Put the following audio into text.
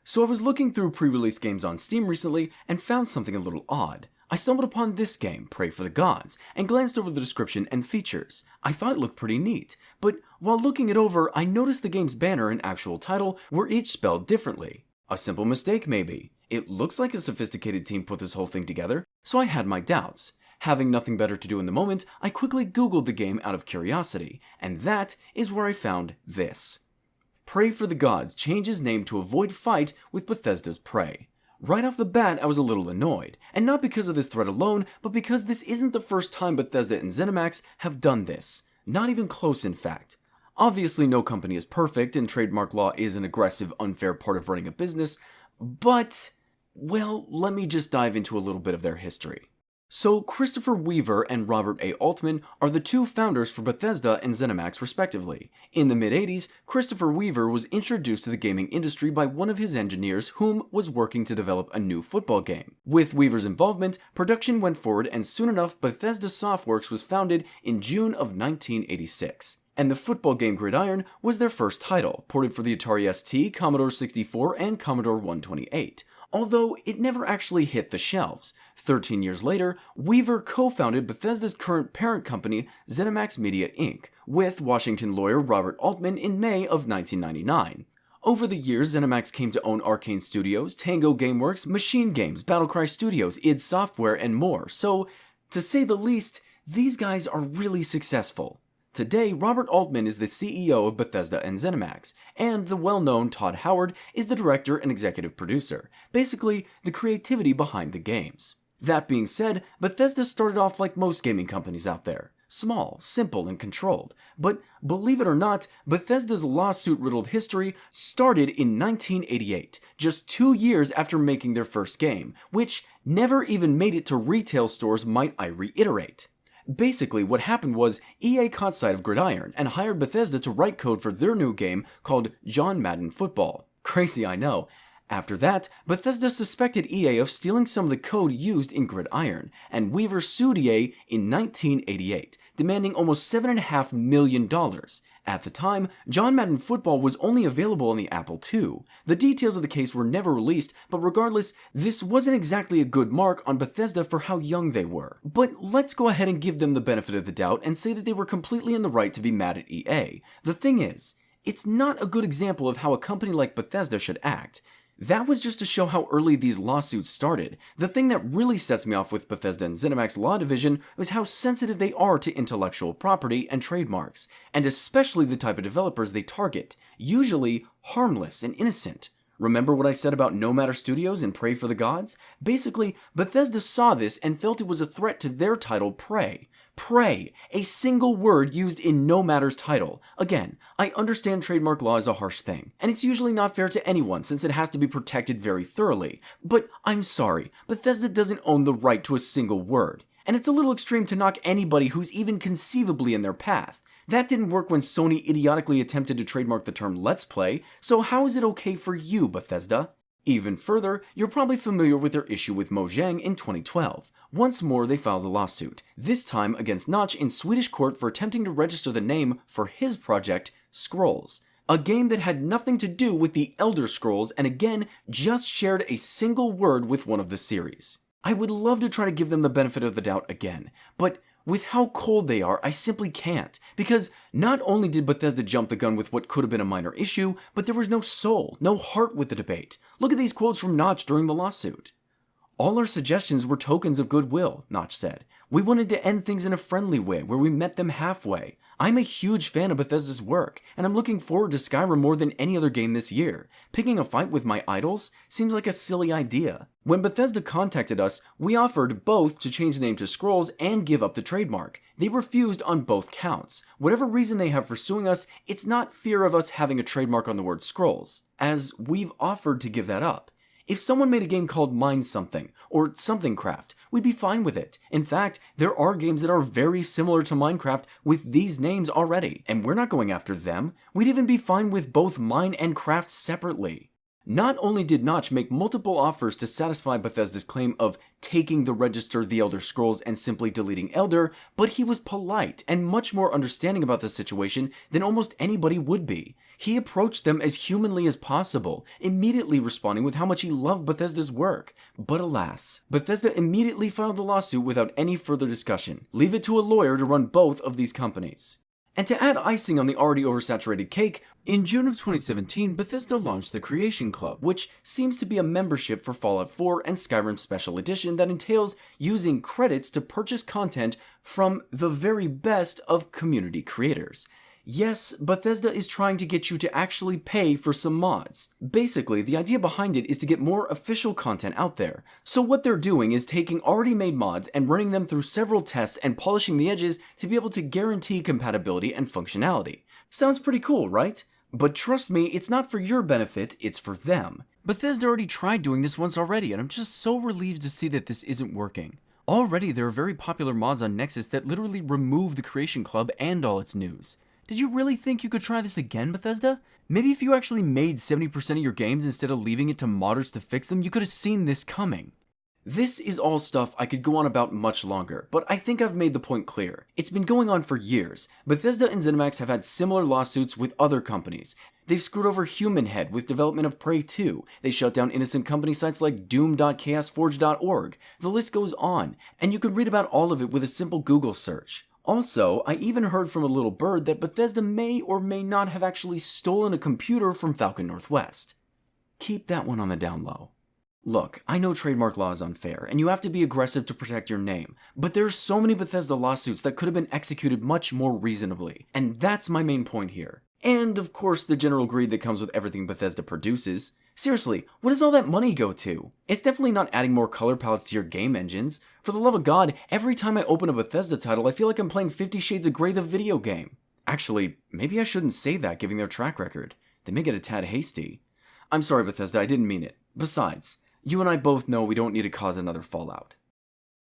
So I was looking through pre-release games on Steam recently and found something a little odd. I stumbled upon this game, Pray for the Gods, and glanced over the description and features. I thought it looked pretty neat, but while looking it over, I noticed the game's banner and actual title were each spelled differently. A simple mistake maybe. It looks like a sophisticated team put this whole thing together, so I had my doubts. Having nothing better to do in the moment, I quickly Googled the game out of curiosity, and that is where I found this. Pray for the Gods changes name to avoid fight with Bethesda's Prey. Right off the bat, I was a little annoyed, and not because of this threat alone, but because this isn't the first time Bethesda and ZeniMax have done this. Not even close, in fact. Obviously, no company is perfect, and trademark law is an aggressive, unfair part of running a business, but, well, let me just dive into a little bit of their history. So, Christopher Weaver and Robert A. Altman are the two founders for Bethesda and ZeniMax respectively. In the mid-80s, Christopher Weaver was introduced to the gaming industry by one of his engineers whom was working to develop a new football game. With Weaver's involvement, production went forward and soon enough Bethesda Softworks was founded in June of 1986. And the football game Gridiron was their first title, ported for the Atari ST, Commodore 64, and Commodore 128. Although it never actually hit the shelves. 13 years later, Weaver co-founded Bethesda's current parent company, ZeniMax Media Inc., with Washington lawyer Robert Altman in May of 1999. Over the years, ZeniMax came to own Arcane Studios, Tango Gameworks, Machine Games, Battlecry Studios, id Software, and more, so, to say the least, these guys are really successful. Today, Robert Altman is the CEO of Bethesda and ZeniMax, and the well-known Todd Howard is the director and executive producer, basically the creativity behind the games. That being said, Bethesda started off like most gaming companies out there, small, simple, and controlled. But believe it or not, Bethesda's lawsuit-riddled history started in 1988, just 2 years after making their first game, which never even made it to retail stores, might I reiterate. Basically, what happened was EA caught sight of Gridiron and hired Bethesda to write code for their new game called John Madden Football. Crazy, I know. After that, Bethesda suspected EA of stealing some of the code used in Gridiron, and Weaver sued EA in 1988, demanding almost $7.5 million. At the time, John Madden Football was only available on the Apple II. The details of the case were never released, but regardless, this wasn't exactly a good mark on Bethesda for how young they were. But let's go ahead and give them the benefit of the doubt and say that they were completely in the right to be mad at EA. The thing is, it's not a good example of how a company like Bethesda should act. That was just to show how early these lawsuits started. The thing that really sets me off with Bethesda and ZeniMax Law Division was how sensitive they are to intellectual property and trademarks, and especially the type of developers they target, usually harmless and innocent. Remember what I said about No Matter Studios and Pray for the Gods? Basically, Bethesda saw this and felt it was a threat to their title, Prey. Prey, a single word used in No Matter's title. Again, I understand trademark law is a harsh thing, and it's usually not fair to anyone since it has to be protected very thoroughly. But I'm sorry, Bethesda doesn't own the right to a single word. And it's a little extreme to knock anybody who's even conceivably in their path. That didn't work when Sony idiotically attempted to trademark the term Let's Play, so how is it okay for you, Bethesda? Even further, you're probably familiar with their issue with Mojang in 2012. Once more, they filed a lawsuit, this time against Notch in Swedish court for attempting to register the name for his project, Scrolls, a game that had nothing to do with the Elder Scrolls and again, just shared a single word with one of the series. I would love to try to give them the benefit of the doubt again, but with how cold they are, I simply can't, because not only did Bethesda jump the gun with what could have been a minor issue, but there was no soul, no heart with the debate. Look at these quotes from Notch during the lawsuit. All our suggestions were tokens of goodwill, Notch said. We wanted to end things in a friendly way, where we met them halfway. I'm a huge fan of Bethesda's work, and I'm looking forward to Skyrim more than any other game this year. Picking a fight with my idols seems like a silly idea. When Bethesda contacted us, we offered both to change the name to Scrolls and give up the trademark. They refused on both counts. Whatever reason they have for suing us, it's not fear of us having a trademark on the word Scrolls, as we've offered to give that up. If someone made a game called Mind Something, or Somethingcraft, we'd be fine with it. In fact, there are games that are very similar to Minecraft with these names already, and we're not going after them. We'd even be fine with both Mine and Craft separately. Not only did Notch make multiple offers to satisfy Bethesda's claim of taking the register The Elder Scrolls and simply deleting Elder, but he was polite and much more understanding about the situation than almost anybody would be. He approached them as humanly as possible, immediately responding with how much he loved Bethesda's work. But alas, Bethesda immediately filed the lawsuit without any further discussion. Leave it to a lawyer to run both of these companies. And to add icing on the already oversaturated cake, in June of 2017, Bethesda launched the Creation Club, which seems to be a membership for Fallout 4 and Skyrim Special Edition that entails using credits to purchase content from the very best of community creators. Yes, Bethesda is trying to get you to actually pay for some mods. Basically, the idea behind it is to get more official content out there. So what they're doing is taking already made mods and running them through several tests and polishing the edges to be able to guarantee compatibility and functionality. Sounds pretty cool, right? But trust me, it's not for your benefit, it's for them. Bethesda already tried doing this once already, and I'm just so relieved to see that this isn't working. Already, there are very popular mods on Nexus that literally remove the Creation Club and all its news. Did you really think you could try this again, Bethesda? Maybe if you actually made 70% of your games instead of leaving it to modders to fix them, you could have seen this coming. This is all stuff I could go on about much longer, but I think I've made the point clear. It's been going on for years. Bethesda and ZeniMax have had similar lawsuits with other companies. They've screwed over Human Head with development of Prey 2. They shut down innocent company sites like doom.chaosforge.org. The list goes on, and you can read about all of it with a simple Google search. Also, I even heard from a little bird that Bethesda may or may not have actually stolen a computer from Falcon Northwest. Keep that one on the down low. Look, I know trademark law is unfair, and you have to be aggressive to protect your name, but there's so many Bethesda lawsuits that could have been executed much more reasonably, and that's my main point here. And, of course, the general greed that comes with everything Bethesda produces. Seriously, what does all that money go to? It's definitely not adding more color palettes to your game engines. For the love of God, every time I open a Bethesda title, I feel like I'm playing 50 Shades of Grey the video game. Actually, maybe I shouldn't say that given their track record. They may get a tad hasty. I'm sorry, Bethesda, I didn't mean it. Besides, you and I both know we don't need to cause another Fallout.